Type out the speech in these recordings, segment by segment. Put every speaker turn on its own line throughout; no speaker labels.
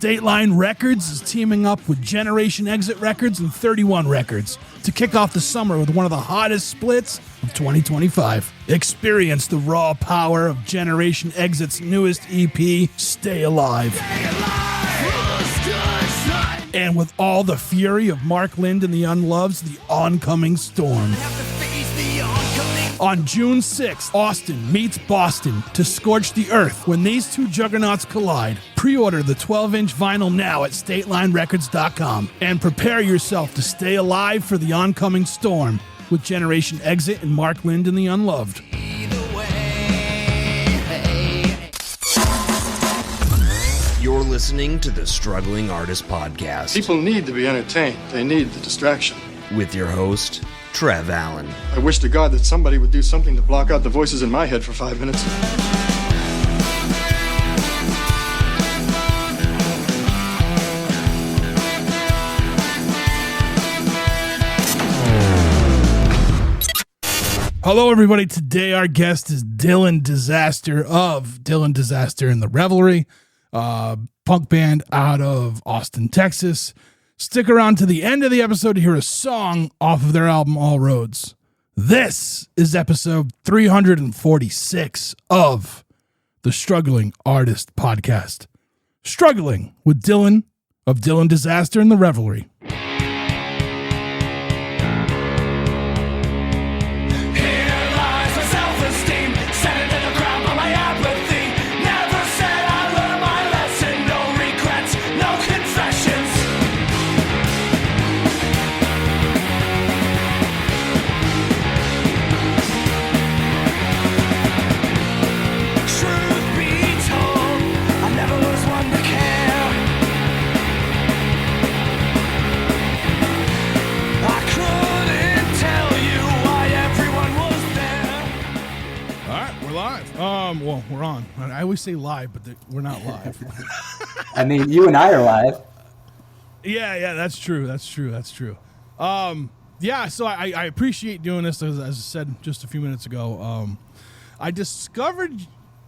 State Line Records is teaming up with Generation Exit Records and 31 Records to kick off the summer with one of the hottest splits of 2025. Experience the raw power of Generation Exit's newest EP, Stay Alive. And with all the fury of Mark Lind and the Unloves, The Oncoming Storm. On June 6th, Austin meets Boston to scorch the earth when these two juggernauts collide. Pre-order the 12-inch vinyl now at StatelineRecords.com and prepare yourself to stay alive for The Oncoming Storm with Generation Exit and Mark Lind and the Unloved.
You're listening to the Struggling Artist Podcast.
People need to be entertained. They need the distraction.
With your host, Trev Allen.
I wish to God that somebody would do something to block out the voices in my head for 5 minutes.
Hello, everybody. Today, our guest is Dylan Disaster of Dylan Disaster and the Revelry, punk band out of Austin, Texas. Stick around to the end of the episode to hear a song off of their album, All Roads. This is episode 346 of the Struggling Artist Podcast. Struggling with Dylan of Dylan Disaster and the Revelry. Well, we're on. I always say live, but we're not live.
I mean, you and I are live.
Yeah, that's true. Yeah, so I appreciate doing this. As I said just a few minutes ago, I discovered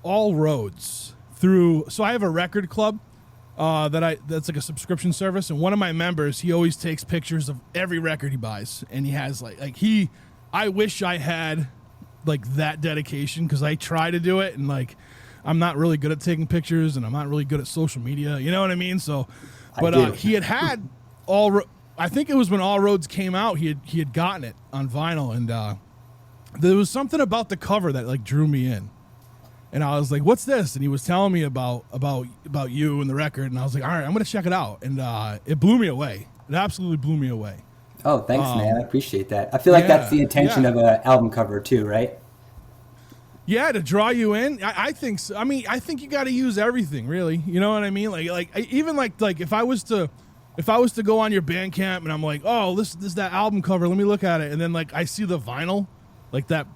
All Roads through. So I have a record club that's like a subscription service, and one of my members, he always takes pictures of every record he buys, and he has I wish I had like that dedication, because I try to do it, and like I'm not really good at taking pictures, and I'm not really good at social media, you know what I mean? So but he had I think it was when All Roads came out, he had gotten it on vinyl, and there was something about the cover that like drew me in, and I was like, what's this? And he was telling me about you and the record, and I was like, all right, I'm gonna check it out, and it blew me away. It absolutely blew me away.
Oh, thanks, man. I appreciate that. I feel like that's the intention of an album cover too, right?
Yeah, to draw you in. I think so. I mean, I think you got to use everything, really. You know what I mean? Like even like if I was to go on your Bandcamp and I'm like, oh, this is that album cover. Let me look at it, and then like I see the vinyl, like that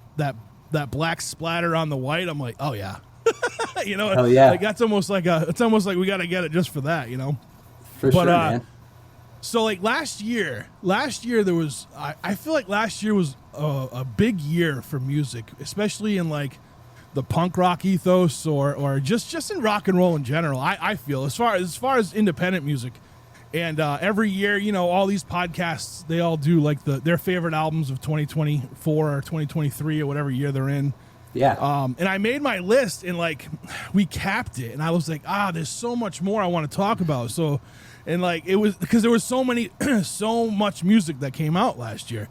black splatter on the white. I'm like, oh yeah, you know?
Oh yeah.
Like it's almost like we got to get it just for that, you know?
For sure, man.
So like last year there was, I feel like last year was a big year for music, especially in like the punk rock ethos or just in rock and roll in general. I feel as far as independent music, and every year, you know, all these podcasts, they all do like their favorite albums of 2024 or 2023 or whatever year they're in.
Yeah.
And I made my list, and like we capped it, and I was like, there's so much more I want to talk about. So. And like it was because there was so much music that came out last year,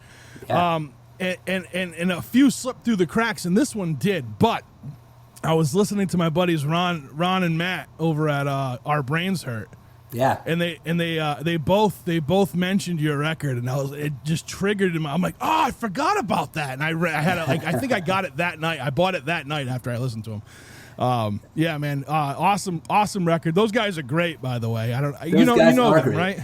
yeah.
And a few slipped through the cracks, and this one did. But I was listening to my buddies Ron and Matt over at Our Brains Hurt,
yeah,
and they both mentioned your record, and it just triggered him. I'm like, I forgot about that, and I had it I think I got it that night. I bought it that night after I listened to him. Yeah, man. Awesome record. Those guys are great, by the way. You know them,
great.
right?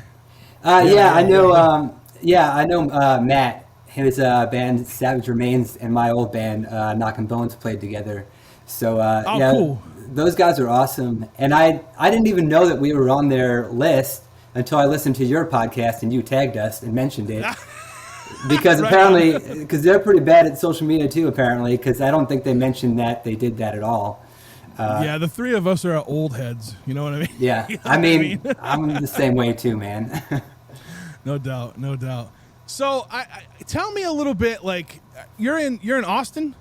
I know. I know Matt. His band Savage Remains and my old band Knockin' Bones played together. So
cool.
Those guys are awesome. And I didn't even know that we were on their list until I listened to your podcast and you tagged us and mentioned it. Because apparently, because they're pretty bad at social media too, apparently, because I don't think they mentioned that they did that at all.
Yeah, the three of us are old heads. You know what I mean?
Yeah,
You know
I
what
mean, I'm the same way too, man.
No doubt, no doubt. So, I tell me a little bit. Like, you're in Austin.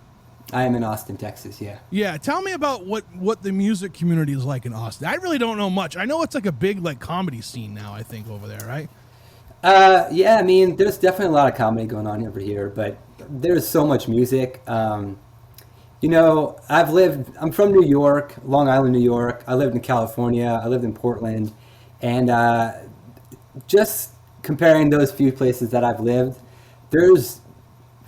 I am in Austin, Texas. Yeah.
Yeah, tell me about what the music community is like in Austin. I really don't know much. I know it's like a big like comedy scene now, I think, over there, right?
Yeah, I mean, there's definitely a lot of comedy going on over here, but there's so much music. You know, I'm from New York, Long Island, New York. I lived in California. I lived in Portland. And just comparing those few places that I've lived,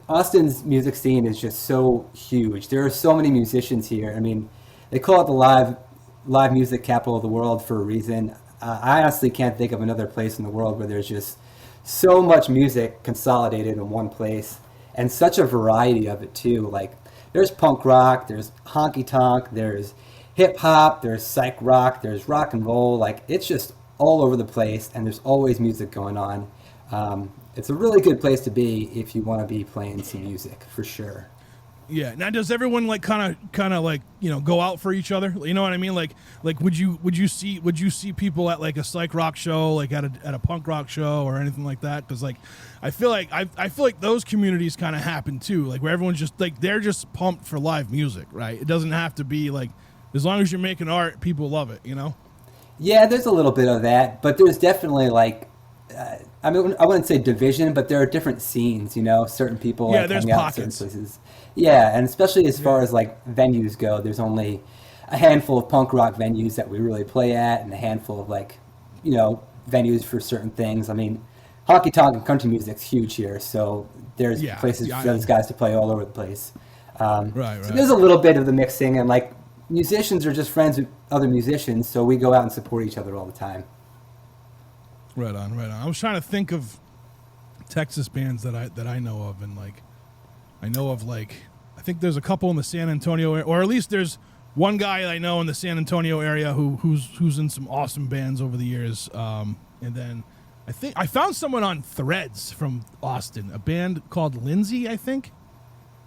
Austin's music scene is just so huge. There are so many musicians here. I mean, they call it the live music capital of the world for a reason. I honestly can't think of another place in the world where there's just so much music consolidated in one place, and such a variety of it too. Like, there's punk rock, there's honky tonk, there's hip hop, there's psych rock, there's rock and roll. Like, it's just all over the place, and there's always music going on. It's a really good place to be if you want to be playing some music, for sure.
Yeah. Now, does everyone like kind of like, you know, go out for each other? You know what I mean? Like would you see people at like a psych rock show, like at a punk rock show or anything like that? Because like I feel like those communities kind of happen too, like where everyone's just like they're just pumped for live music, right? It doesn't have to be like, as long as you're making art, people love it, you know? Yeah,
there's a little bit of that, but there's definitely like. I mean, I wouldn't say division, but there are different scenes, you know, certain people like
there's
hang out in certain places. Yeah, and especially as far as like venues go, there's only a handful of punk rock venues that we really play at, and a handful of like, you know, venues for certain things. I mean, honky tonk and country music's huge here, so there's places for those guys to play all over the place.
Right.
So there's a little bit of the mixing, and like musicians are just friends with other musicians, so we go out and support each other all the time.
Right on. I was trying to think of Texas bands that I know of, and like I know of like I think there's a couple in the San Antonio area, or at least there's one guy I know in the San Antonio area who's in some awesome bands over the years. And then I think I found someone on Threads from Austin, a band called Lindsay, I think.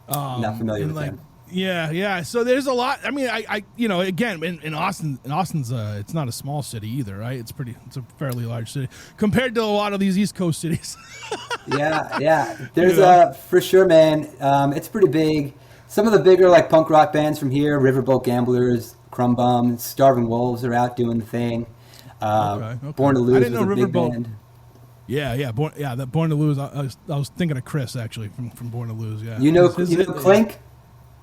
Not familiar with them.
Yeah. So there's a lot. I mean, I you know, again, in Austin's it's not a small city either, right? It's a fairly large city compared to a lot of these East Coast cities.
Yeah. There's for sure, man. It's pretty big. Some of the bigger like punk rock bands from here, Riverboat Gamblers, Crumb Bum, Starving Wolves are out doing the thing.
Okay.
Born to Lose
I didn't know
was a big
Riverboat.
band.
Yeah. Born to Lose. I was thinking of Chris actually from Born to Lose. Yeah.
You know Clink?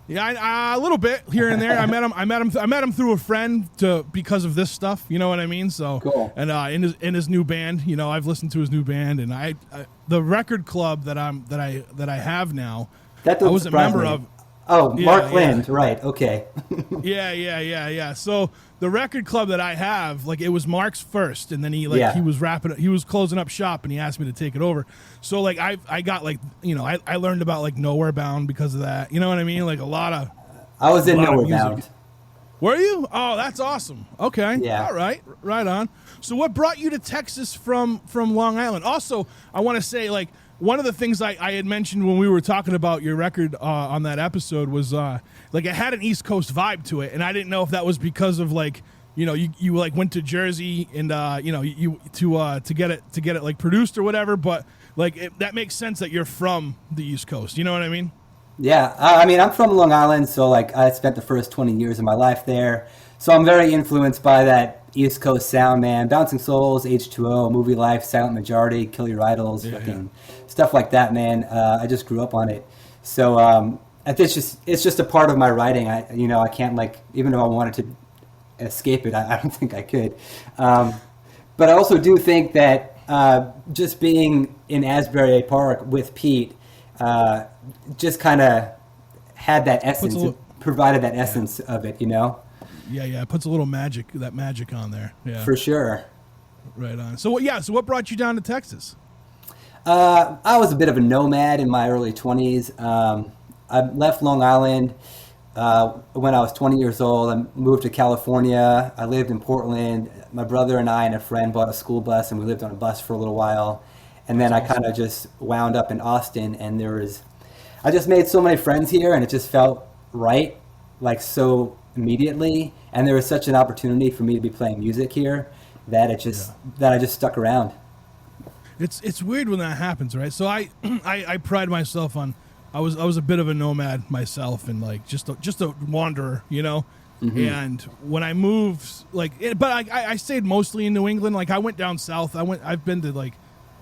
Yeah, a little bit here and there. I met him through a friend because of this stuff. You know what I mean? So
cool.
And in his new band, you know, I've listened to his new band, and I the record club that I have now.
That
I was a member of.
Oh, Mark Lind, right? Okay.
Yeah. So the record club that I have, like, it was Mark's first, and then he was closing up shop, and he asked me to take it over. So like I got like, you know, I learned about like Nowhere Bound because of that. You know what I mean? Like a lot of.
I was in Nowhere Bound.
Were you? Oh, that's awesome. Okay.
Yeah.
All right. Right on. So what brought you to Texas from Long Island? Also, I want to say, like, one of the things I had mentioned when we were talking about your record on that episode was like it had an East Coast vibe to it, and I didn't know if that was because of like, you know, you like went to Jersey and you know, you to get it like produced or whatever, but like that makes sense that you're from the East Coast. You know what I mean?
Yeah, I mean, I'm from Long Island, so like I spent the first 20 years of my life there, so I'm very influenced by that East Coast sound, man. Bouncing Souls, H2O, Movie Life, Silent Majority, Kill Your Idols, stuff like that, man. I just grew up on it, so it's just a part of my writing. I can't, like, even though I wanted to escape it, I don't think I could. But I also do think that just being in Asbury Park with Pete just kind of had that essence, provided that essence of it, you know?
Yeah, it puts a little magic on there. Yeah,
for sure.
Right on. So what brought you down to Texas?
I was a bit of a nomad in my early 20s. I left Long Island when I was 20 years old. I moved to California. I lived in Portland. My brother and I and a friend bought a school bus, and we lived on a bus for a little while. And then I kind of just wound up in Austin, and I just made so many friends here, and it just felt right. Like, so immediately, and there was such an opportunity for me to be playing music here that that I just stuck around.
It's weird when that happens, right? So I pride myself on I was a bit of a nomad myself and like just a wanderer, you know. Mm-hmm. And when I moved, but I stayed mostly in New England. Like I went down south. I've been to like,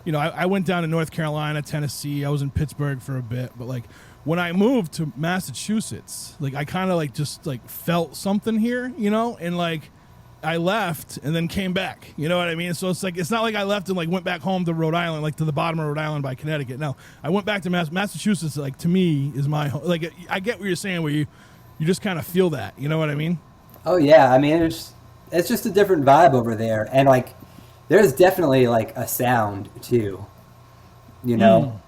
you know, I went down to North Carolina, Tennessee. I was in Pittsburgh for a bit, but like when I moved to Massachusetts, like I kind of like just like felt something here, you know, and like I left and then came back. You know what I mean? So it's like it's not like I left and like went back home to Rhode Island, like to the bottom of Rhode Island by Connecticut. No, I went back to Massachusetts. Like to me is my home. Like I get what you're saying, where you just kind of feel that. You know what I mean?
Oh yeah, I mean it's just a different vibe over there, and like there's definitely like a sound too. You know,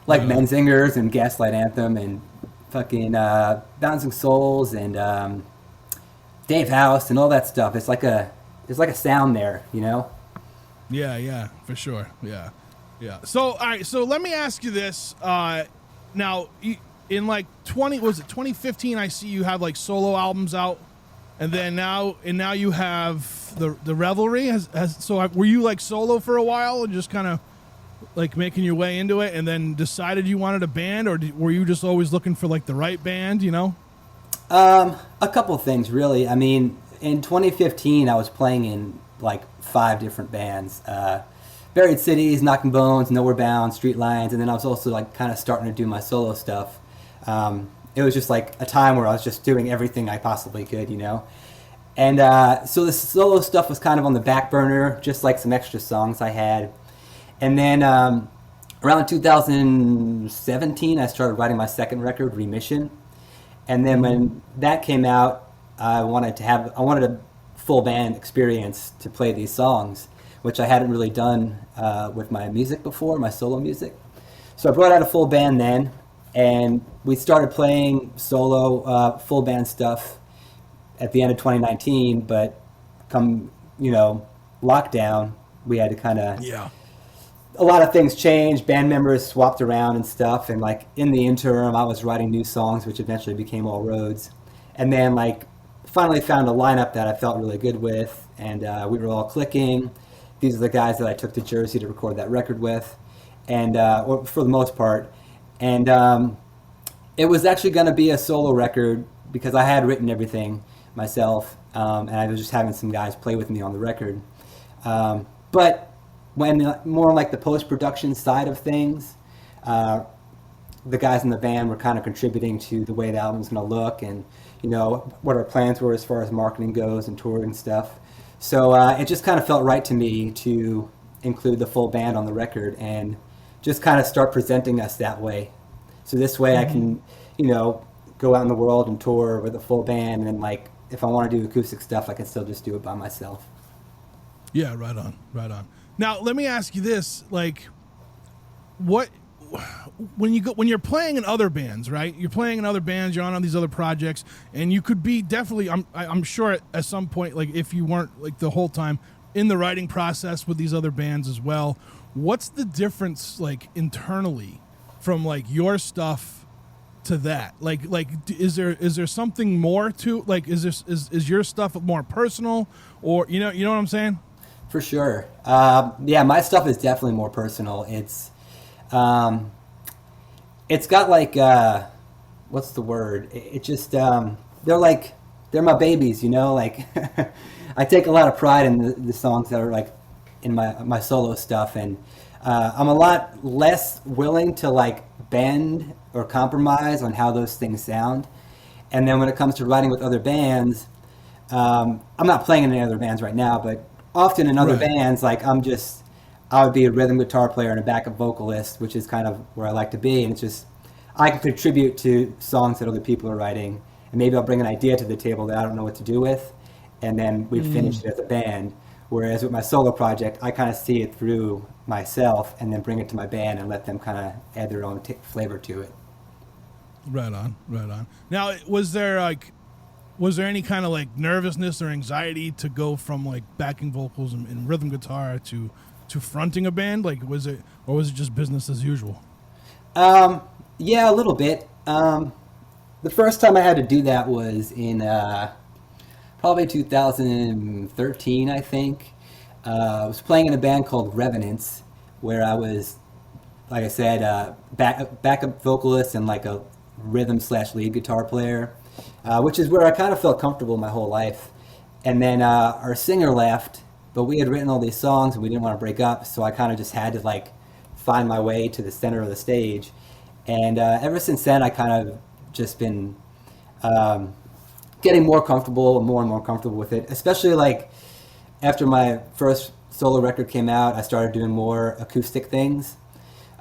like Menzingers and Gaslight Anthem and fucking Bouncing Souls and Dave House and all that stuff. It's like a sound there, you know.
Yeah, for sure. Yeah. So all right, so let me ask you this. Now, in like 2015, I see you have like solo albums out, and then now you have the Revelry. Were you like solo for a while and just kind of like making your way into it, and then decided you wanted a band, or were you just always looking for like the right band, you know?
A couple of things, really. I mean, in 2015, I was playing in like 5 different bands. Buried Cities, Knocking Bones, Nowhere Bound, Street Lions, and then I was also like kind of starting to do my solo stuff. It was just like a time where I was just doing everything I possibly could, you know? And so the solo stuff was kind of on the back burner, just like some extra songs I had. And then around 2017, I started writing my second record, Remission. And then when that came out, I wanted a full band experience to play these songs, which I hadn't really done with my music before, my solo music. So I brought out a full band then, and we started playing solo full band stuff at the end of 2019. But come, you know, lockdown, we had to kind of a lot of things changed. Band members swapped around and stuff, and like in the interim, I was writing new songs, which eventually became All Roads. And then like finally found a lineup that I felt really good with, and we were all clicking. These are the guys that I took to Jersey to record that record with, and or for the most part. And it was actually going to be a solo record because I had written everything myself, and I was just having some guys play with me on the record. But when more like the post-production side of things, the guys in the band were kind of contributing to the way the album's going to look, and you know what our plans were as far as marketing goes and touring and stuff. So it just kind of felt right to me to include the full band on the record and just kind of start presenting us that way. So this way I can, you know, go out in the world and tour with a full band, and then like if I want to do acoustic stuff, I can still just do it by myself.
Yeah, right on. Now, let me ask you this: like, when you're playing in other bands, right? You're playing in other bands, you're on these other projects, and you could be definitely, I'm sure at some point, like if you weren't like the whole time in the writing process with these other bands as well. What's the difference, like internally, from like your stuff to that? Like, is there something more to like? Is your stuff more personal, or you know what I'm saying?
For sure. Yeah, my stuff is definitely more personal. It's got like, what's the word? It just, they're my babies, you know, like I take a lot of pride in the songs that are like in my solo stuff. And, I'm a lot less willing to like bend or compromise on how those things sound. And then when it comes to writing with other bands, I'm not playing in any other bands right now, but often in other bands, like I would be a rhythm guitar player and a backup vocalist, which is kind of where I like to be. And it's just, I can contribute to songs that other people are writing. And maybe I'll bring an idea to the table that I don't know what to do with. And then we finish it as a band. Whereas with my solo project, I kind of see it through myself and then bring it to my band and let them kind of add their own flavor to it. Right on.
Now, was there any kind of like nervousness or anxiety to go from like backing vocals and rhythm guitar to fronting a band? Like, was it just business as usual?
Yeah, a little bit. the first time I had to do that was in probably 2013, I think. I was playing in a band called Revenants, where I was, like I said, backup vocalist and like a rhythm/lead guitar player, which is where I kind of felt comfortable my whole life. And then our singer left, but we had written all these songs and we didn't want to break up, so I kind of just had to like find my way to the center of the stage. And ever since then, I kind of just been getting more comfortable and more comfortable with it, especially like after my first solo record came out, I started doing more acoustic things.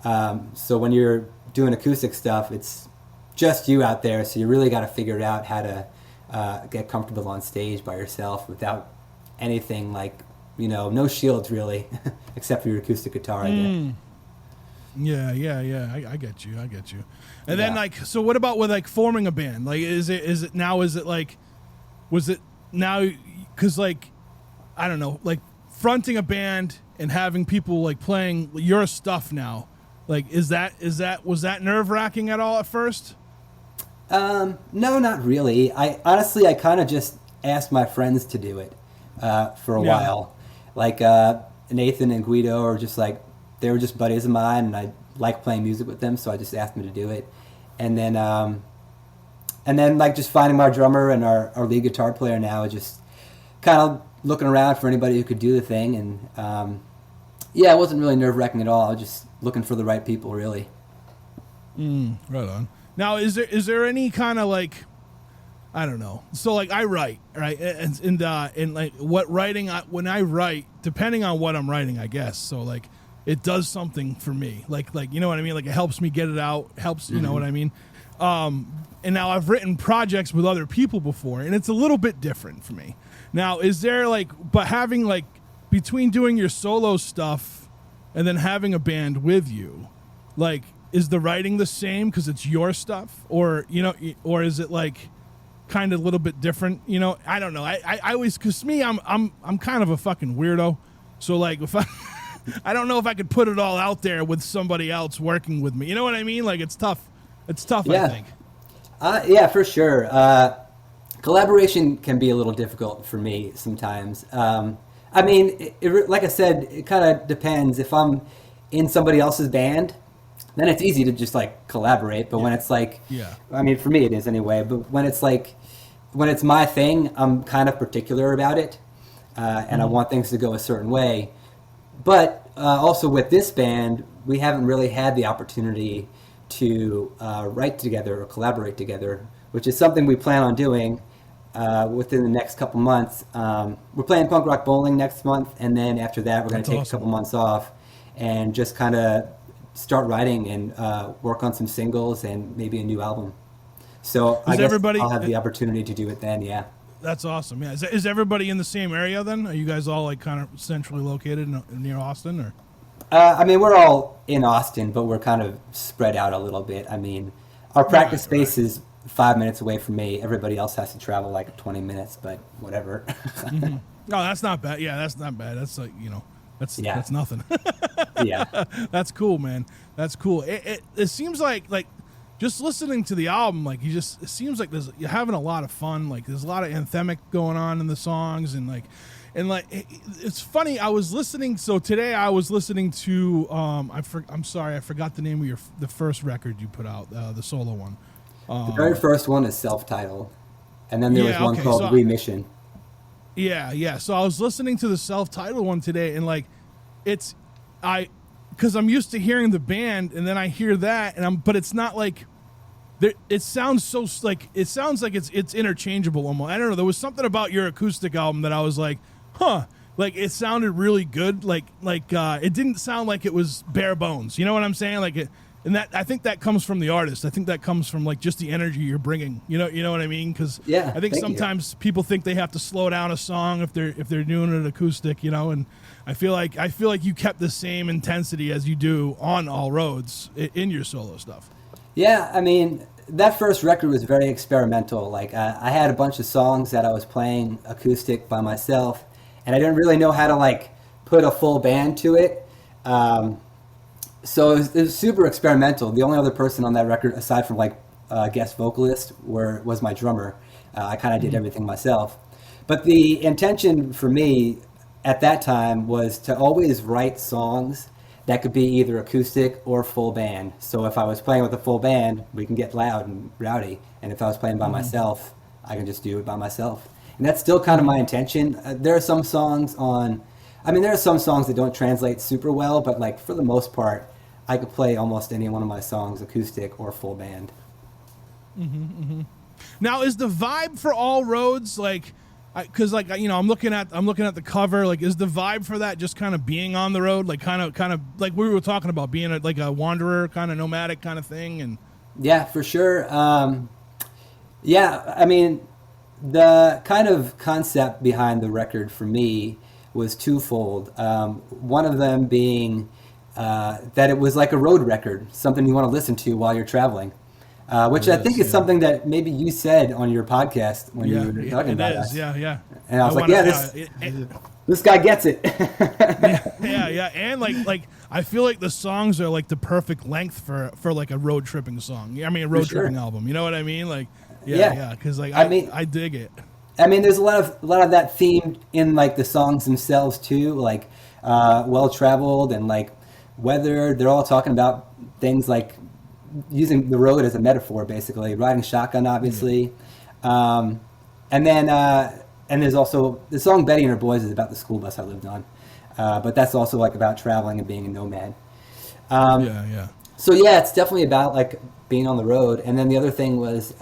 So when you're doing acoustic stuff, it's just you out there, so you really got to figure it out how to get comfortable on stage by yourself without anything like, no shields really, except for your acoustic guitar, I guess.
Yeah. I get you. And then like, so what about with like forming a band? Like, was it now, cause like, I don't know, like fronting a band and having people like playing your stuff now, like, was that nerve wracking at all at first?
No, not really. I kind of just asked my friends to do it for a while. Like Nathan and Guido are just like, they were just buddies of mine, and I like playing music with them, so I just asked them to do it. And then like just finding my drummer and our lead guitar player now, just kind of looking around for anybody who could do the thing. And it wasn't really nerve-wracking at all. I was just looking for the right people, really.
Right on. Now, is there any kind of like, I don't know. So like I write, right? And like what writing, when I write, depending on what I'm writing, I guess. So like, it does something for me. Like, you know what I mean? Like it helps me get it out, you know what I mean? And now I've written projects with other people before, and it's a little bit different for me. Now, is there like, but having like, between doing your solo stuff and then having a band with you, like, is the writing the same because it's your stuff? Or, or is it like kind of a little bit different? I don't know. I always, cause me, I'm kind of a fucking weirdo. So like if I don't know if I could put it all out there with somebody else working with me. You know what I mean? Like it's tough.
Yeah.
I think.
Yeah, for sure. Collaboration can be a little difficult for me sometimes. I mean, like I said, it kind of depends. If I'm in somebody else's band, then it's easy to just like collaborate. But when it's like, I mean, for me it is anyway. But when it's my thing, I'm kind of particular about it, and I want things to go a certain way. But also with this band, we haven't really had the opportunity to write together or collaborate together, which is something we plan on doing within the next couple months. We're playing Punk Rock Bowling next month, and then after that, we're going to take a couple months off and just kind of start writing and work on some singles and maybe a new album. So I guess I'll have the opportunity to do it then, yeah.
That's awesome. Yeah, is everybody in the same area then? Are you guys all like kind of centrally located near Austin, or?
I mean, we're all in Austin, but we're kind of spread out a little bit. I mean, our practice space is 5 minutes away from me. Everybody else has to travel like 20 minutes, but whatever.
No, that's not bad. Yeah, that's not bad. That's like, that's nothing.
Yeah.
That's cool, man. That's cool. It seems like just listening to the album, like it seems like you're having a lot of fun. Like there's a lot of anthemic going on in the songs, and it's funny. I was listening. So today I was listening to I'm sorry, I forgot the name of the first record you put out, the solo one.
The very first one is self-titled, and then there was one called Remission.
Yeah. So I was listening to the self-titled one today, and like because I'm used to hearing the band, and then I hear that, but it's not like. It sounds so like it's interchangeable almost. I don't know. There was something about your acoustic album that I was like, huh. Like it sounded really good. Like it didn't sound like it was bare bones. You know what I'm saying? And that I think that comes from the artist. I think that comes from like just the energy you're bringing. You know what I mean? Because I think sometimes people think they have to slow down a song if they're doing it acoustic. And I feel like you kept the same intensity as you do on All Roads in your solo stuff.
Yeah, I mean, that first record was very experimental. Like I had a bunch of songs that I was playing acoustic by myself, and I didn't really know how to like put a full band to it. So it was super experimental. The only other person on that record, aside from like guest vocalist was my drummer. I kind of did everything myself. But the intention for me at that time was to always write songs that could be either acoustic or full band. So if I was playing with a full band, we can get loud and rowdy. And if I was playing by myself, I can just do it by myself. And that's still kind of my intention. There are some songs that don't translate super well, but like for the most part, I could play almost any one of my songs acoustic or full band.
Now, is the vibe for All Roads like? Because I'm looking at the cover. Like, is the vibe for that just kind of being on the road, like kind of like we were talking about being like a wanderer, kind of nomadic kind of thing? And
yeah, for sure. Yeah, I mean, the kind of concept behind the record for me was twofold. One of them being that it was like a road record, something you want to listen to while you're traveling. Which I think is something that maybe you said on your podcast when you were talking about us.
Yeah.
And I was this guy gets it.
yeah. And like I feel like the songs are like the perfect length for like a road tripping song. I mean, a road tripping album. You know what I mean? Like, yeah. Because like I dig it.
I mean, there's a lot of that theme in like the songs themselves too, like well traveled and like weather. They're all talking about things like using the road as a metaphor, basically riding shotgun, obviously. And there's also the song Betty and Her Boys is about the school bus I lived on. But that's also like about traveling and being a nomad. So yeah, it's definitely about like being on the road. And then the other thing was,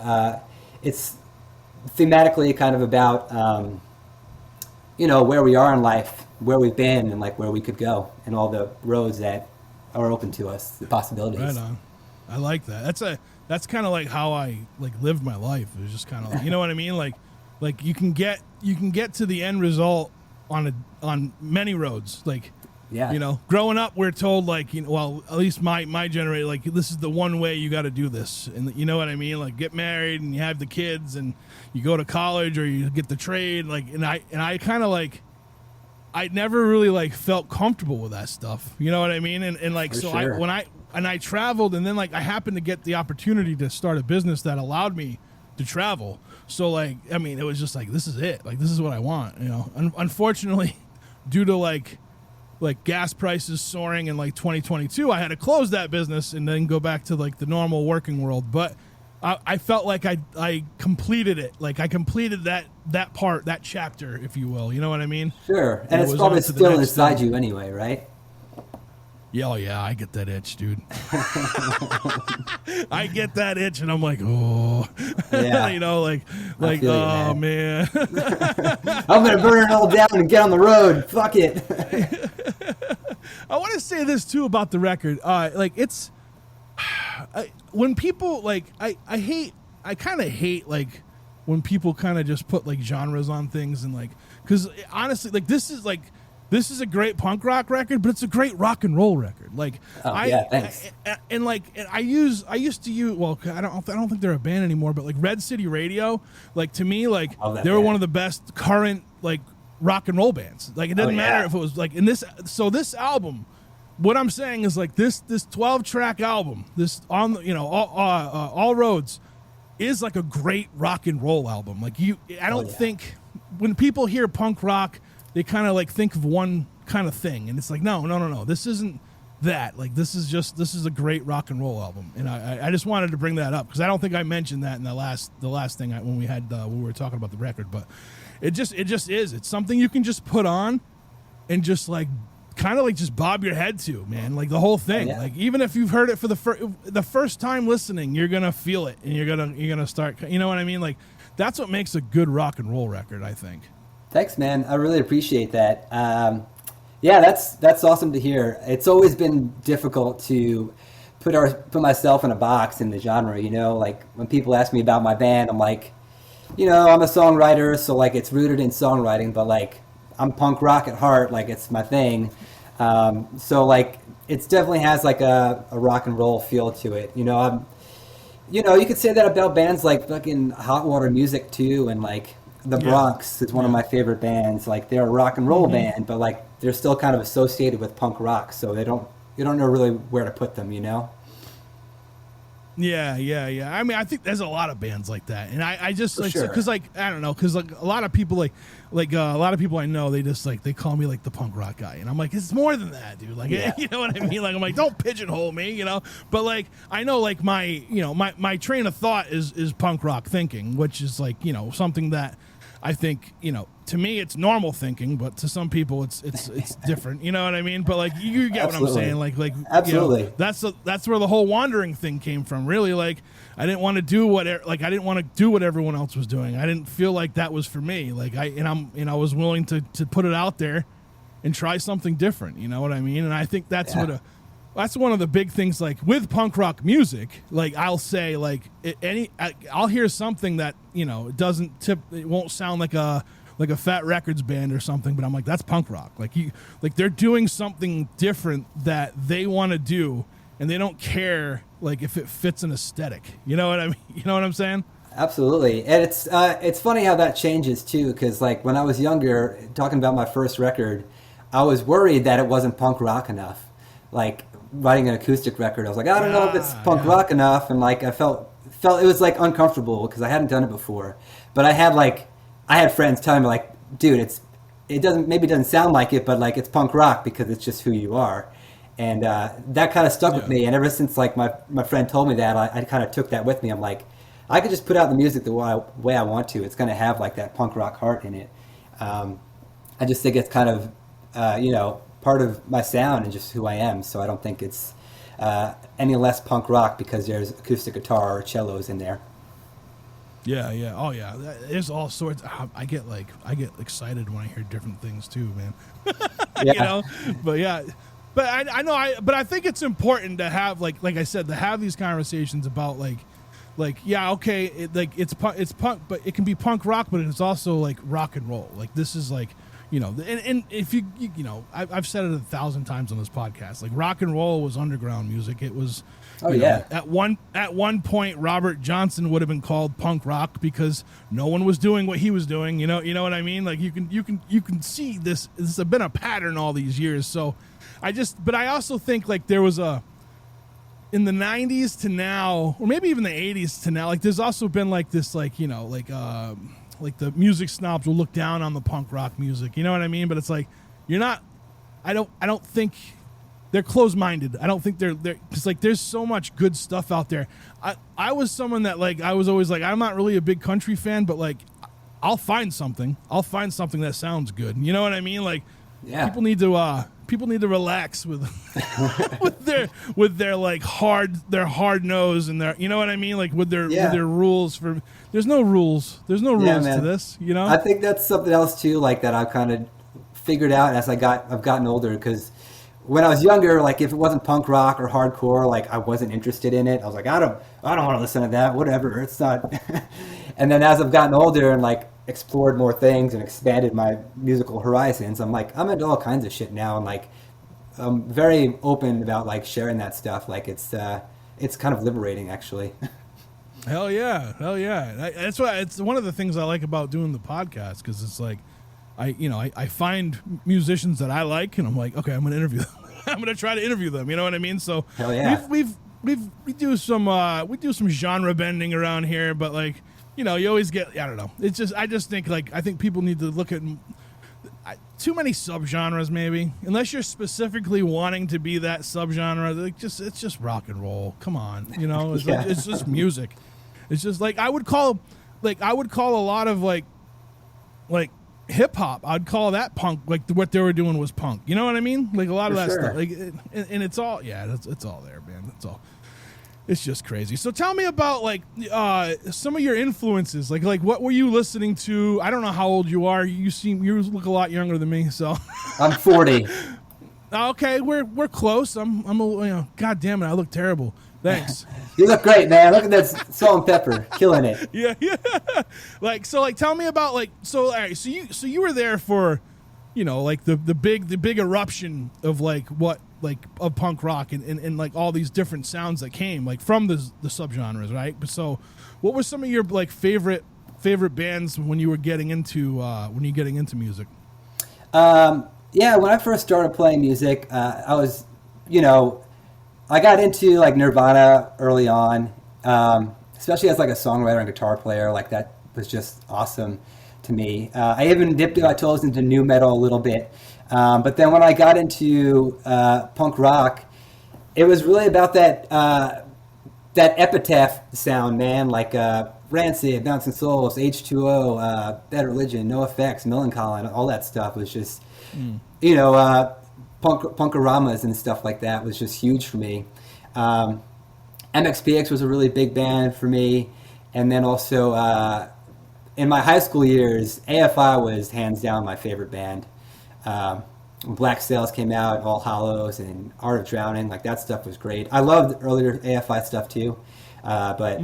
it's thematically kind of about, where we are in life, where we've been and like where we could go and all the roads that are open to us, the possibilities.
Right on. I like that. That's kind of like how I like lived my life. It was just kind of like, you know what I mean? Like you can get to the end result on many roads. Like, growing up, we're told like, well, at least my generation, like this is the one way you got to do this. And you know what I mean? Like get married and you have the kids and you go to college or you get the trade. Like, and I kind of like, I never really like felt comfortable with that stuff. You know what I mean? And like,
For
so
sure.
I traveled, and then like I happened to get the opportunity to start a business that allowed me to travel. So like, I mean, it was just like, this is it. Like, this is what I want. Unfortunately, due to like gas prices soaring in like 2022, I had to close that business and then go back to like the normal working world. But I felt like I completed it. Like I completed that part, that chapter, if you will. You know what I mean?
Sure. And it's probably still inside you anyway, right?
Yeah, I get that itch, dude. I get that itch, and I'm like, oh,
yeah.
Oh man.
I'm gonna burn it all down and get on the road. Fuck it.
I want to say this too about the record. It's when people like I kind of hate like when people kind of just put like genres on things and like, because honestly, like this is a great punk rock record, but it's a great rock and roll record. Like,
thanks.
I used to use, well, I don't think they're a band anymore, but like Red City Radio, like to me, like they were one of the best current like rock and roll bands. Like it doesn't matter if it was like in this. So this album, what I'm saying is like this 12-track album, this on All Roads, is like a great rock and roll album. Like I don't think when people hear punk rock, they kind of like think of one kind of thing, and it's like no. This isn't that. Like this is a great rock and roll album, and I just wanted to bring that up because I don't think I mentioned that in the last thing when we were talking about the record, but it just is. It's something you can just put on and just like kind of like just bob your head to, man. Like the whole thing. Like even if you've heard it for the first time listening, you're gonna feel it, and you're gonna start. You know what I mean? Like that's what makes a good rock and roll record, I think.
Thanks, man. I really appreciate that. That's awesome to hear. It's always been difficult to put myself in a box in the genre. Like when people ask me about my band, I'm like, I'm a songwriter, so like it's rooted in songwriting, but like I'm punk rock at heart, like it's my thing. So like it definitely has like a rock and roll feel to it. You could say that about bands like fucking Hot Water Music too, and like The Bronx is one of my favorite bands. Like they're a rock and roll band, but like they're still kind of associated with punk rock, so you don't know really where to put them.
Yeah. I mean, I think there's a lot of bands like that, and I just
For
like
sure.
because like I don't know, because like a lot of people a lot of people I know, they just like they call me like the punk rock guy, and I'm like, it's more than that, dude. Like,
Yeah.
you know what I mean? Like, I'm like, don't pigeonhole me, you know. But like, I know like my train of thought is punk rock thinking, which is like something that I think to me it's normal thinking, but to some people it's different. You know what I mean? But like you get
Absolutely.
what I'm saying? Like
Absolutely.
that's where the whole wandering thing came from. Really, like I didn't want to do what everyone else was doing. I didn't feel like that was for me. Like I was willing to put it out there and try something different. You know what I mean? And I think that's that's one of the big things, like with punk rock music. Like I'll say, like I'll hear something that it won't sound like a Fat Records band or something, but I'm like, that's punk rock. Like they're doing something different that they want to do, and they don't care like if it fits an aesthetic. You know what I mean? You know what I'm saying?
Absolutely, and it's funny how that changes too, because like when I was younger, talking about my first record, I was worried that it wasn't punk rock enough. Like writing an acoustic record, I was like, I don't know if it's punk rock enough, and like I felt it was like uncomfortable because I hadn't done it before. But I had friends telling me like, dude, it doesn't sound like it, but like it's punk rock because it's just who you are, and that kind of stuck with me. And ever since like my friend told me that, I kind of took that with me. I'm like, I could just put out the music the way I want to. It's going to have like that punk rock heart in it. I just think it's kind of part of my sound and just who I am. So I don't think it's any less punk rock because there's acoustic guitar or cellos in there.
Yeah. Oh yeah. There's all sorts. I get excited when I hear different things too, man.
Yeah.
But yeah. But I know I think it's important to have like I said, to have these conversations about it's punk, but it can be punk rock, but it's also like rock and roll. Like this is like and if you I've said it 1,000 times on this podcast. Like rock and roll was underground music. It was. At one point, Robert Johnson would have been called punk rock because no one was doing what he was doing. You know what I mean? Like you can see this. This has been a pattern all these years. So but I also think like there was in the 90s to now, or maybe even the 80s to now, like there's also been like this like the music snobs will look down on the punk rock music. You know what I mean? But it's like I don't think they're closed-minded. I don't think they're because like there's so much good stuff out there. I was someone that like I was always like, I'm not really a big country fan, but like I'll find something that sounds good. You know what I mean? Like people need to relax with with their like hard nose and their, you know what I mean, like with their rules. There's no rules to this, you know.
I think that's something else too, like that I've kind of figured out as I've gotten older, because when I was younger, like if it wasn't punk rock or hardcore, like I wasn't interested in it. I was like, I don't want to listen to that, whatever, it's not. And then as I've gotten older and like explored more things and expanded my musical horizons, I'm like, I'm into all kinds of shit now, and like I'm very open about like sharing that stuff. Like it's kind of liberating, actually.
Hell yeah. That's why it's one of the things I like about doing the podcast, because it's like I find musicians that I like, and I'm like, okay, I'm gonna interview them. I'm gonna try to interview them. You know what I mean? So
hell yeah.
we do some genre bending around here, but like you always get, I don't know. It's just I think people need to look at too many subgenres maybe, unless you're specifically wanting to be that subgenre. Like it's just rock and roll. Come on, it's like, it's just music. It's just like I would call a lot of like hip hop. I'd call that punk. Like what they were doing was punk. You know what I mean? Like a lot of that stuff. Like and it's all it's all there, man. That's all. It's just crazy. So tell me about like some of your influences. Like what were you listening to? I don't know how old you are. You look a lot younger than me. So
I'm 40.
Okay, we're close. I'm God damn it, I look terrible. Thanks.
You look great, man. Look at that salt and pepper, killing it.
Yeah. Like tell me about like all right. So you were there for, like the big eruption of like what like of punk rock and like all these different sounds that came like from the subgenres, right? But so, what were some of your like favorite bands when you were getting into music?
Yeah, when I first started playing music, I was, I got into like Nirvana early on, especially as like a songwriter and guitar player. Like that was just awesome to me. I even dipped my toes into nu metal a little bit, but then when I got into punk rock, it was really about that epitaph sound, man. Like Rancid, Bouncing Souls, H2O, Bad Religion, No Effects, Melancholy, all that stuff was just, punkaramas and stuff like that was just huge for me. MXPX was a really big band for me, and then also in my high school years, AFI was hands down my favorite band. When Black Sails came out, All Hallows, and Art of Drowning, like that stuff was great. I loved earlier AFI stuff too, but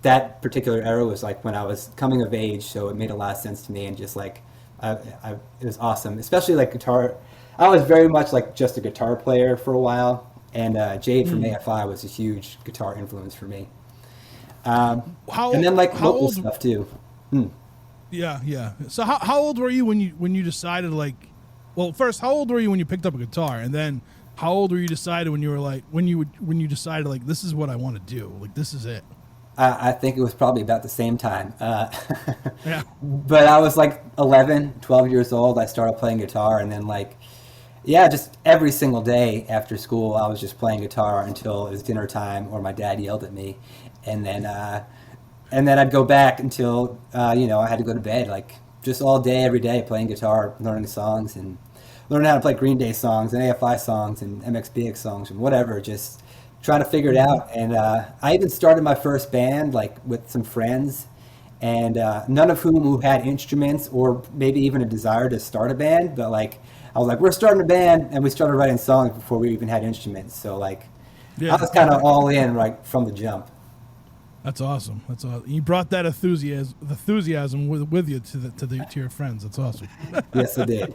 that particular era was like when I was coming of age, so it made a lot of sense to me, and just like it was awesome, especially like guitar. I was very much like just a guitar player for a while, and Jade from AFI was a huge guitar influence for me. And then like vocal stuff too.
Yeah. So how old were you when you decided like, well, first, how old were you when you picked up a guitar, and then how old were you decided when you were like when you decided like this is what I want to do, like this is it?
I think it was probably about the same time.
Yeah.
But I was like 11, 12 years old. I started playing guitar, and then like, yeah, just every single day after school, I was just playing guitar until it was dinner time or my dad yelled at me. And then I'd go back until, I had to go to bed, like just all day, every day playing guitar, learning songs and learning how to play Green Day songs and AFI songs and MXPX songs and whatever, just trying to figure it out. And I even started my first band like with some friends, and none of who had instruments or maybe even a desire to start a band, but like I was like, we're starting a band, and we started writing songs before we even had instruments. So like, I was kind of all in right from the jump.
That's awesome. That's awesome. You brought that enthusiasm with you to your friends. That's awesome.
Yes, I did.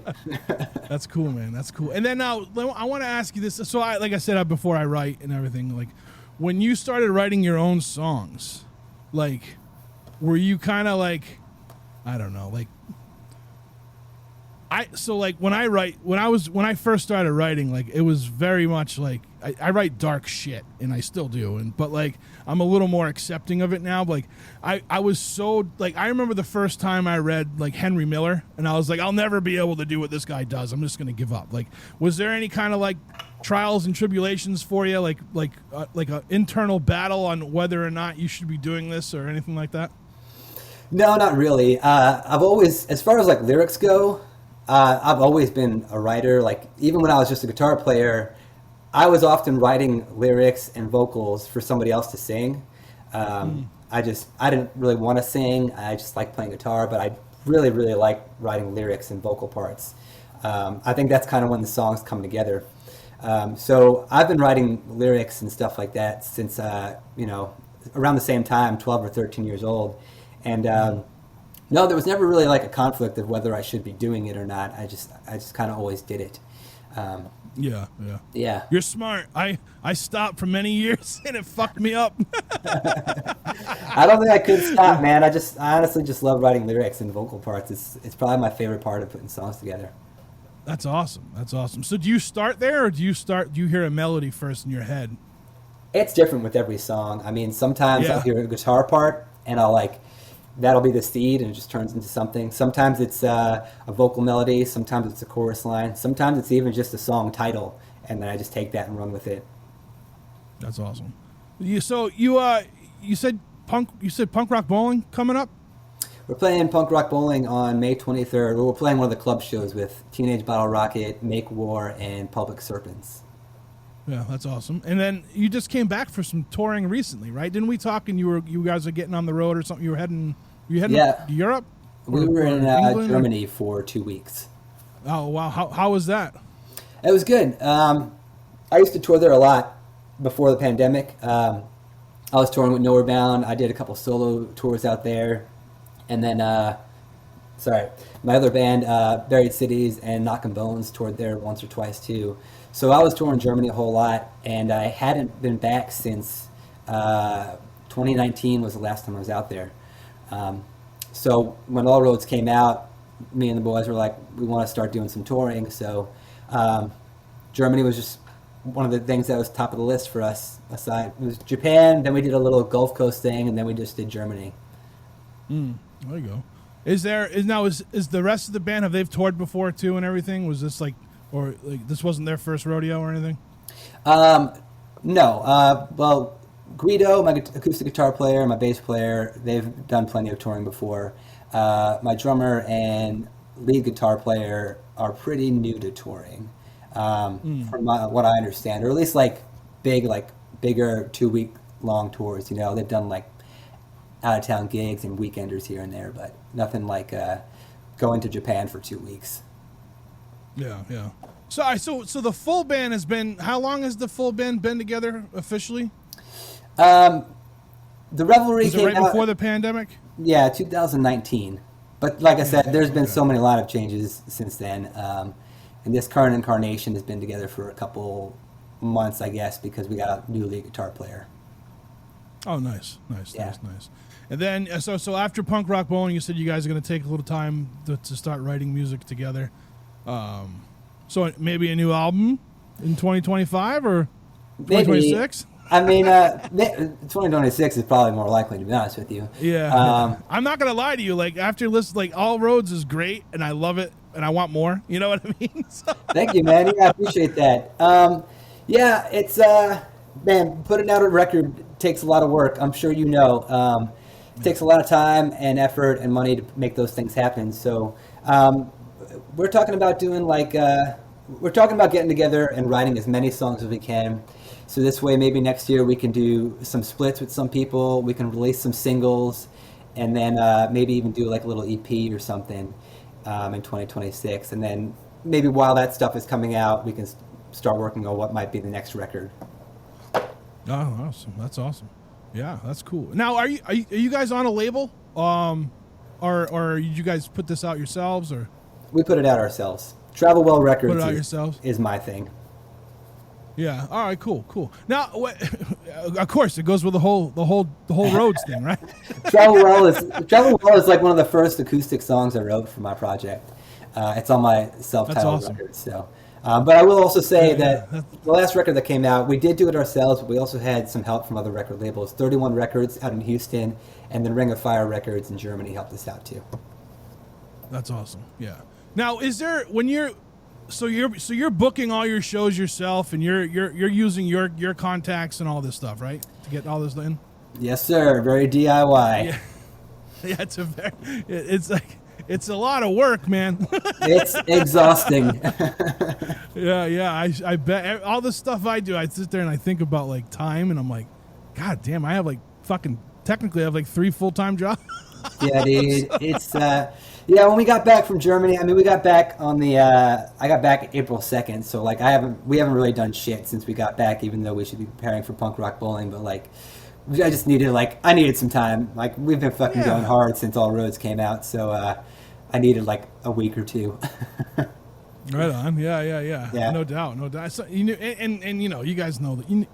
That's cool, man. That's cool. And then now I want to ask you this. So like I said before, I write and everything. Like when you started writing your own songs, like were you kind of like, I don't know, like when I first started writing, like it was very much like I write dark shit, and I still do, but like I'm a little more accepting of it now. But like I was so like, I remember the first time I read like Henry Miller, and I was like, I'll never be able to do what this guy does. I'm just gonna give up. Like, was there any kind of like trials and tribulations for you, like an internal battle on whether or not you should be doing this or anything like that?
No, not really. I've always, as far as like lyrics go, I've always been a writer. Like even when I was just a guitar player, I was often writing lyrics and vocals for somebody else to sing. I didn't really want to sing. I just like playing guitar, but I really, really like writing lyrics and vocal parts. I think that's kind of when the songs come together. So I've been writing lyrics and stuff like that since, around the same time, 12 or 13 years old. And no, there was never really like a conflict of whether I should be doing it or not. I just kind of always did it. Yeah.
You're smart. I stopped for many years and it fucked me up.
I don't think I could stop, man. I honestly just love writing lyrics and vocal parts. It's probably my favorite part of putting songs together.
That's awesome. So do you start there, or do you hear a melody first in your head?
It's different with every song. I mean, sometimes I'll hear a guitar part and I'll like, that'll be the seed and it just turns into something. Sometimes it's a vocal melody. Sometimes it's a chorus line. Sometimes it's even just a song title, and then I just take that and run with it.
That's awesome. You said punk rock bowling coming up?
We're playing punk rock bowling on May 23rd. We're playing one of the club shows with Teenage Bottle Rocket, Make War, and Public Serpents.
Yeah, that's awesome. And then you just came back for some touring recently, right? Didn't we talk and you guys are getting on the road or something? You heading to Europe?
We were in Germany for 2 weeks.
Oh, wow. How was that?
It was good. I used to tour there a lot before the pandemic. I was touring with Nowhere Bound. I did a couple solo tours out there. And then, my other band, Buried Cities and Knockin' Bones, toured there once or twice too. So I was touring Germany a whole lot, and I hadn't been back since 2019 was the last time I was out there. So when All Roads came out, me and the boys were like, we want to start doing some touring. So Germany was just one of the things that was top of the list for us. Aside, it was Japan. Then we did a little Gulf Coast thing, and then we just did Germany.
There you go. Is the rest of the band, have they toured before too and everything? Was this like this wasn't their first rodeo or anything?
No. Well, Guido, my acoustic guitar player, my bass player, they've done plenty of touring before. My drummer and lead guitar player are pretty new to touring, from what I understand, or at least like bigger 2-week long tours. You know, they've done like out of town gigs and weekenders here and there, but nothing like going to Japan for 2 weeks.
Yeah. So the full band has been. How long has the full band been together officially?
The Revelry
Was it
came
right
out
before the pandemic?
Yeah, 2019. But like I said, there's been a lot of changes since then. And this current incarnation has been together for a couple months, I guess, because we got a new lead guitar player.
Oh, nice. And then, so after Punk Rock Bowling, you said you guys are going to take a little time to start writing music together. So maybe a new album in 2025 or 2026?
I mean, 2026 is probably more likely, to be honest with you.
Yeah. I'm not going to lie to you. Like, after listen, like, All Roads is great, and I love it, and I want more. You know what I mean?
Thank you, man. Yeah, I appreciate that. Yeah, it's, man, putting out a record takes a lot of work. I'm sure you know. It takes a lot of time and effort and money to make those things happen. So we're talking about doing we're talking about getting together and writing as many songs as we can. So this way, maybe next year we can do some splits with some people. We can release some singles, and then maybe even do like a little EP or something in 2026. And then maybe while that stuff is coming out, we can start working on what might be the next record.
Oh, awesome! That's awesome. Yeah, that's cool. Now, are you guys on a label? Or you guys put this out yourselves, or?
We put it out ourselves. Travel Well Records
Put it out yourselves?
Is my thing.
Yeah. All right. Cool. Now, of course, it goes with the whole roads thing, right?
Travel Well is like one of the first acoustic songs I wrote for my project. It's on my self-titled record. So, but I will also say that the last record that came out, we did do it ourselves, but we also had some help from other record labels. 31 Records out in Houston, and then Ring of Fire Records in Germany helped us out too.
That's awesome. Yeah. Now, is there so you're booking all your shows yourself, and you're using your contacts and all this stuff, right, to get all this in?
Yes, sir. Very DIY.
Yeah. It's a lot of work, man.
It's exhausting.
Yeah. I bet all the stuff I do, I sit there and I think about like time, and I'm like, God damn, I have like technically I have like 3 full-time jobs.
Yeah, dude. It's when we got back from Germany, I mean, we got back on the I got back April 2nd, so like we haven't really done shit since we got back, even though we should be preparing for Punk Rock Bowling, but like I just I needed some time. Like, we've been fucking going hard since All Roads came out, so I needed like a week or two.
Right on. Yeah. No doubt. So, and you know, you guys know that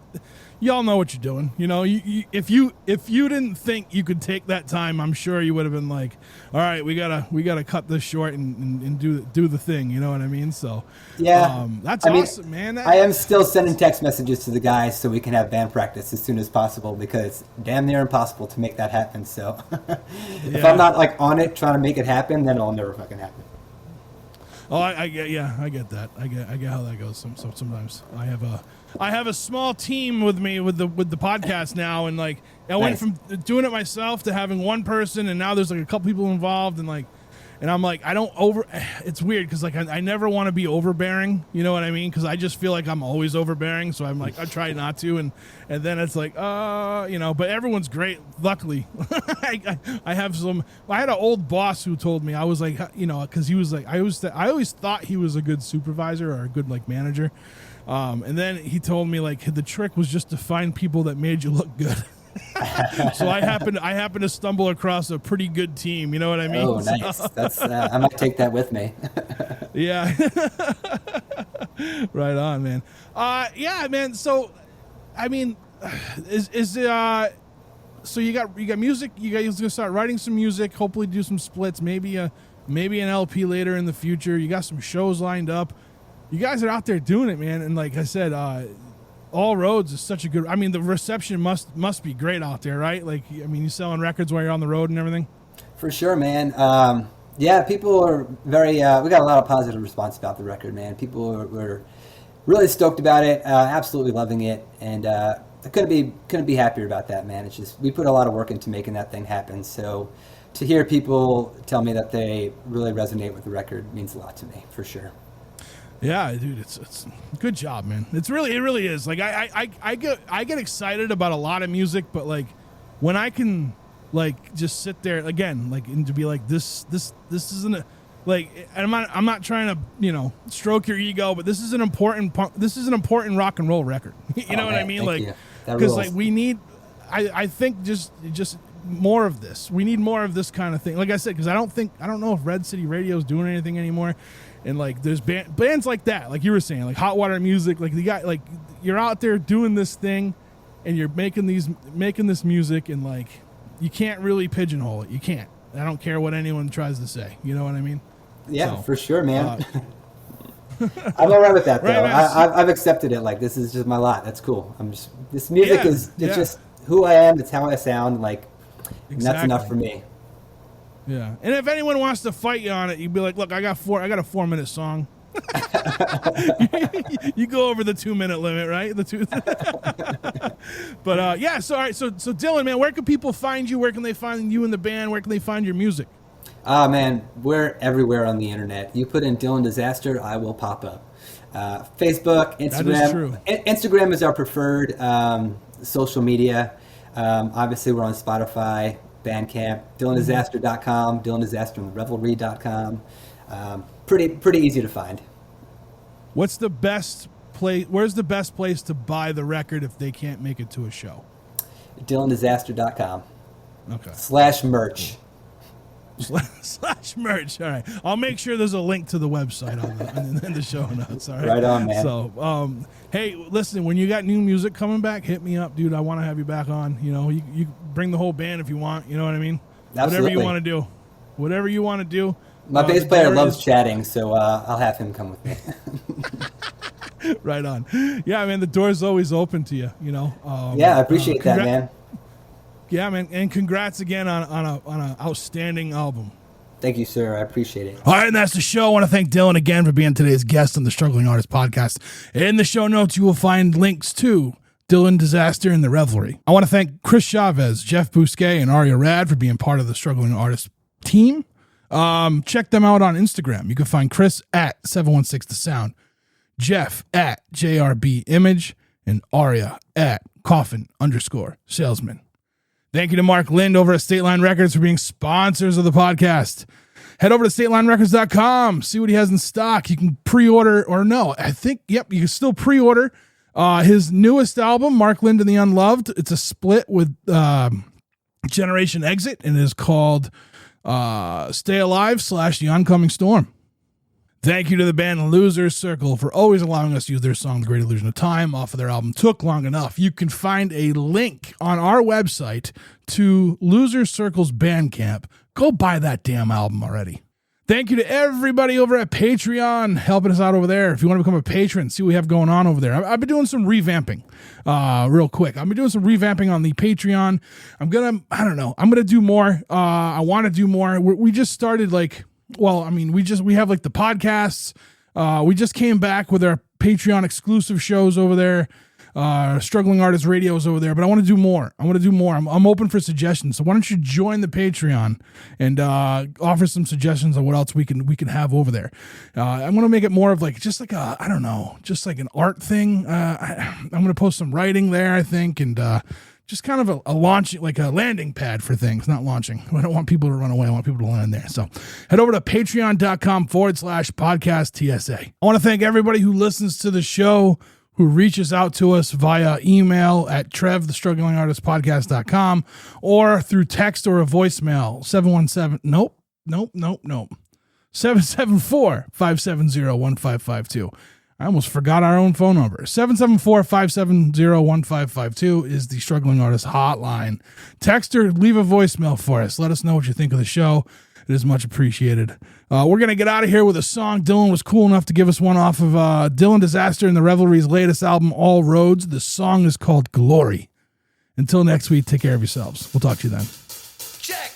y'all know what you're doing. You know, if you didn't think you could take that time, I'm sure you would have been like, all right, we gotta cut this short and do the thing. You know what I mean? So
yeah,
that's awesome, man.
I am still sending text messages to the guys so we can have band practice as soon as possible, because it's damn near impossible to make that happen. So if I'm not like on it trying to make it happen, then it'll never fucking happen.
Oh, I get that. I get how that goes. Sometimes I have a small team with me with the podcast now, and like I went from doing it myself to having one person, and now there's like a couple people involved, and I'm like, it's weird because like I never want to be overbearing, you know what I mean? Because I just feel like I'm always overbearing, so I'm like, I try not to, and then it's like, you know, but everyone's great, luckily. I had an old boss who told me, I was like, you know, because he was like, I always thought he was a good supervisor or a good like manager, and then he told me like the trick was just to find people that made you look good. So I happen to stumble across a pretty good team. You know what I mean?
Oh, nice. That's I might take that with me.
Yeah. Right on, man. Yeah, man. So, I mean, so you got music. You guys gonna start writing some music. Hopefully, do some splits. Maybe an LP later in the future. You got some shows lined up. you guys are out there doing it, man. And like I said, All Roads is such a good. I mean, the reception must be great out there, right? Like, I mean, you selling records while you're on the road and everything.
For sure, man. Yeah, people are very. We got a lot of positive response about the record, man. People were really stoked about it, absolutely loving it, and I couldn't be happier about that, man. It's just we put a lot of work into making that thing happen. So to hear people tell me that they really resonate with the record means a lot to me, for sure.
Yeah, dude, it's good job, man. It really is. Like I get excited about a lot of music, but like when I can like just sit there again, like and to be like this isn't a, like, and I'm not trying to stroke your ego, but this is an important rock and roll record. You know what I mean? Like, because like we need, I think just more of this. We need more of this kind of thing. Like I said, because I don't know if Red City Radio is doing anything anymore. And like there's bands like that, like you were saying, like Hot Water Music, like the guy, like you're out there doing this thing, and you're making this music, and like you can't really pigeonhole it. You can't. I don't care what anyone tries to say. You know what I mean?
Yeah, for sure, man. I'm all right with that, though. I've accepted it. Like, this is just my lot. That's cool. This music is just who I am. It's how I sound. Like, and that's enough for me.
Yeah, and if anyone wants to fight you on it, you'd be like, "Look, I got a 4-minute song." You go over the 2-minute limit, right? But yeah. So all right. So Dylan, man, where can people find you? Where can they find you in the band? Where can they find your music?
Man, we're everywhere on the internet. You put in Dylan Disaster, I will pop up. Facebook, Instagram.
That is true.
Instagram is our preferred social media. Obviously, we're on Spotify, Bandcamp, DylanDisaster.com, DylanDisaster.Revelry.com. Pretty easy to find.
What's the best place? Where's the best place to buy the record if they can't make it to a show?
DylanDisaster.com.
Okay.
/merch.
/merch. All right. I'll make sure there's a link to the website in the show notes. All right.
Right on, man.
So, hey, listen, when you got new music coming back, hit me up, dude. I want to have you back on. You bring the whole band if you want. You know what I mean?
Absolutely.
Whatever you want to do.
My bass player loves chatting, so I'll have him come with me.
Right on. Yeah, man, the door's always open to you,
Yeah, I appreciate that, man.
Yeah, man, and congrats again on an outstanding album.
Thank you, sir. I appreciate it.
All right, and that's the show. I want to thank Dylan again for being today's guest on the Struggling Artist Podcast. In the show notes, you will find links to Dylan Disaster and the Revelry. I want to thank Chris Chavez, Jeff Bousquet, and Aria Rad for being part of the Struggling Artist team. Check them out on Instagram. You can find Chris at 716 The Sound, Jeff at JRB Image, and Aria at Coffin_salesman. Thank you to Mark Lind over at State Line Records for being sponsors of the podcast. Head over to StateLineRecords.com. See what he has in stock. You can pre-order, or no, you can still pre-order his newest album, Mark Lind and the Unloved. It's a split with Generation Exit, and it is called Stay Alive / The Oncoming Storm. Thank you to the band Loser Circle for always allowing us to use their song The Great Illusion of Time off of their album Took Long Enough. You can find a link on our website to Loser Circle's Bandcamp. Go buy that damn album already. Thank you to everybody over at Patreon helping us out over there. If you want to become a patron, see what we have going on over there. I've been doing some revamping real quick. I've been doing some revamping on the Patreon. I'm going to do more. I want to do more. We just started we have like the podcasts. We just came back with our Patreon exclusive shows over there. Struggling Artist Radios over there, but I want to do more. I'm open for suggestions. So why don't you join the Patreon and offer some suggestions on what else we can have over there. I'm going to make it more of just like an art thing. I'm going to post some writing there, I think, and just kind of a launch, like a landing pad for things, not launching. I don't want people to run away. I want people to land there. So head over to patreon.com/podcast TSA. I want to thank everybody who listens to the show, who reaches out to us via email at trevthestrugglingartistpodcast.com or through text or a voicemail, 774-570-1552. I almost forgot our own phone number. 774-570-1552 is the Struggling Artist hotline. Text or leave a voicemail for us. Let us know what you think of the show. It is much appreciated. We're going to get out of here with a song. Dylan was cool enough to give us one off of Dylan Disaster and the Revelry's latest album, All Roads. The song is called Glory. Until next week, take care of yourselves. We'll talk to you then.
Check.